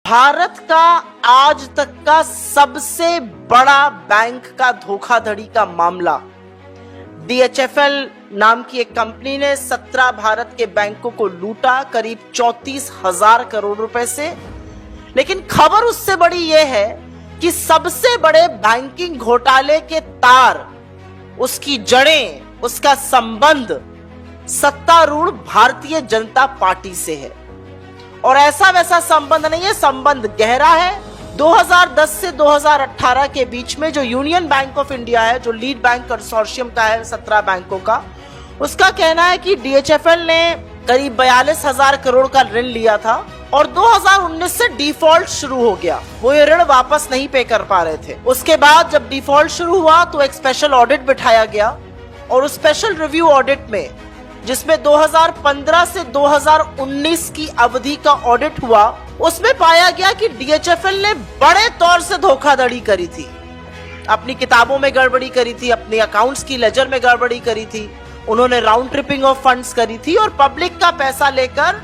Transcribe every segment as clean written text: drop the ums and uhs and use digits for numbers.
भारत का आज तक का सबसे बड़ा बैंक का धोखाधड़ी का मामला। DHFL नाम की एक कंपनी ने 17 भारत के बैंकों को लूटा करीब 34,000 करोड़ रुपए से। लेकिन खबर उससे बड़ी यह है कि सबसे बड़े बैंकिंग घोटाले के तार, उसकी जड़ें, उसका संबंध सत्तारूढ़ भारतीय जनता पार्टी से है। और ऐसा वैसा संबंध नहीं है, संबंध गहरा है। 2010 से 2018 के बीच में जो यूनियन बैंक ऑफ इंडिया है, जो लीड बैंक कंसोर्शियम का है 17 बैंकों का, उसका कहना है कि DHFL ने करीब 42,000 करोड़ का ऋण लिया था और 2019 से डिफॉल्ट शुरू हो गया। वो ये ऋण वापस नहीं पे कर पा रहे थे। उसके बाद जब डिफॉल्ट शुरू हुआ तो एक स्पेशल ऑडिट बिठाया गया और उस स्पेशल रिव्यू ऑडिट में, जिसमें 2015 से 2019 की अवधि का ऑडिट हुआ, उसमें पाया गया कि DHFL ने बड़े तौर से धोखाधड़ी करी थी। अपनी किताबों में गड़बड़ी करी थी, अपने अकाउंट्स की लेजर में गड़बड़ी करी थी, उन्होंने राउंड ट्रिपिंग ऑफ फंड्स करी थी और पब्लिक का पैसा लेकर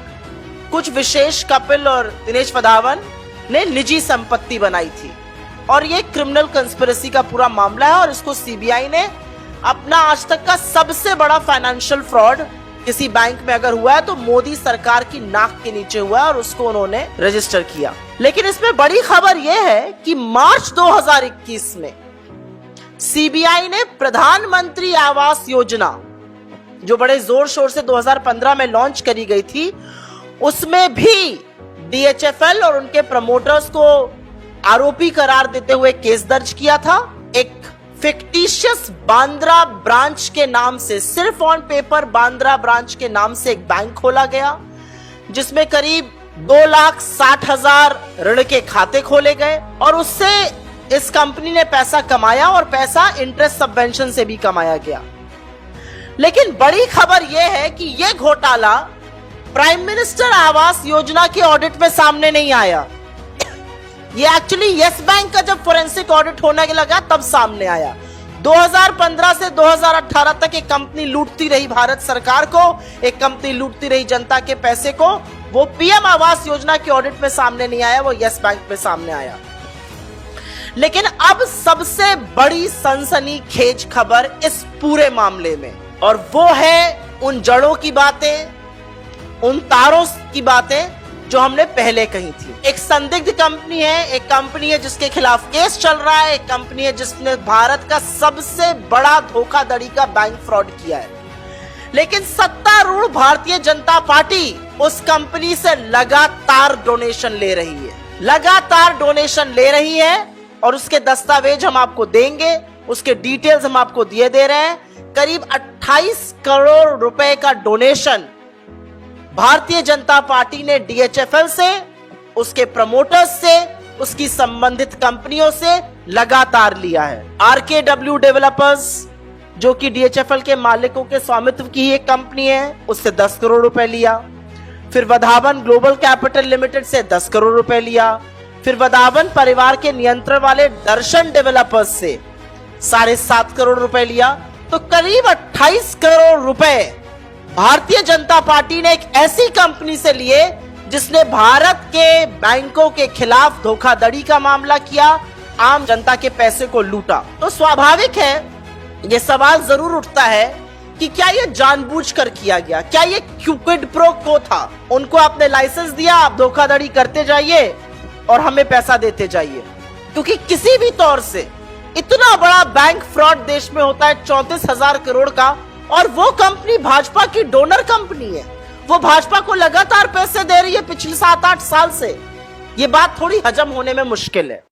कुछ विशेष कपिल और दिनेश वधावन ने निजी संपत्ति बनाई थी। और ये क्रिमिनल कंस्पिरेसी का पूरा मामला है और इसको CBI ने अपना आज तक का सबसे बड़ा फाइनेंशियल फ्रॉड किसी बैंक में अगर हुआ है तो मोदी सरकार की नाक के नीचे हुआ है और उसको उन्होंने रजिस्टर किया। लेकिन इसमें बड़ी खबर यह है कि मार्च 2021 में CBI ने प्रधानमंत्री आवास योजना, जो बड़े जोर शोर से 2015 में लॉन्च करी गई थी, उसमें भी DHFL और उनके प्रमोटर्स को आरोपी करार देते हुए केस दर्ज किया था। एक फिक्टिशियस बांद्रा ब्रांच के नाम से, सिर्फ ऑन पेपर बांद्रा ब्रांच के नाम से एक बैंक खोला गया, जिसमें करीब 2,60,000 ऋण के खाते खोले गए और उससे इस कंपनी ने पैसा कमाया और पैसा इंटरेस्ट सबवेंशन से भी कमाया गया। लेकिन बड़ी खबर यह है कि यह घोटाला प्राइम मिनिस्टर आवास योजना के ऑडिट में सामने नहीं आया। ये एक्चुअली यस बैंक का जब फोरेंसिक ऑडिट होने लगा तब सामने आया। 2015 से 2018 तक एक कंपनी लूटती रही भारत सरकार को, एक कंपनी लूटती रही जनता के पैसे को। वो PM आवास योजना के ऑडिट में सामने नहीं आया, वो यस बैंक में सामने आया। लेकिन अब सबसे बड़ी सनसनीखेज खबर इस पूरे मामले में, और वो है उन जड़ों की बातें, उन तारों की बातें जो हमने पहले कही थी। एक संदिग्ध कंपनी है, एक कंपनी है जिसके खिलाफ केस चल रहा है, एक कंपनी है जिसने भारत का सबसे बड़ा धोखाधड़ी का बैंक फ्रॉड किया है। लेकिन सत्तारूढ़ भारतीय जनता पार्टी उस कंपनी से लगातार डोनेशन ले रही है, लगातार डोनेशन ले रही है। और उसके दस्तावेज हम आपको देंगे, उसके डिटेल्स हम आपको दिए दे रहे हैं। करीब 28 करोड़ रुपए का डोनेशन भारतीय जनता पार्टी ने DHFL से, उसके प्रमोटर्स से, उसकी संबंधित कंपनियों से लगातार लिया है। RKW डेवलपर्स, जो कि DHFL के मालिकों के स्वामित्व की एक कंपनी है, उससे 10 करोड़ रुपए लिया। फिर वधावन ग्लोबल कैपिटल लिमिटेड से 10 करोड़ रुपए लिया। फिर वधावन परिवार के नियंत्रण वाले दर्शन डेवलपर्स से 7.5 करोड़ रुपए लिया। तो करीब 28 करोड़ रुपए भारतीय जनता पार्टी ने एक ऐसी कंपनी से लिए जिसने भारत के बैंकों के खिलाफ धोखाधड़ी का मामला किया, आम जनता के पैसे को लूटा। तो स्वाभाविक है, यह सवाल जरूर उठता है कि क्या यह जानबूझकर किया गया, क्या यह क्विड प्रो क्वो था? उनको आपने लाइसेंस दिया, आप धोखाधड़ी करते जाइए और हमें पैसा देते जाइए। क्योंकि किसी भी तौर से इतना बड़ा बैंक फ्रॉड देश में होता है 34,000 करोड़ का, और वो कंपनी भाजपा की डोनर कंपनी है। वो भाजपा को लगातार पैसे दे रही है पिछले 7-8 साल से। ये बात थोड़ी हजम होने में मुश्किल है।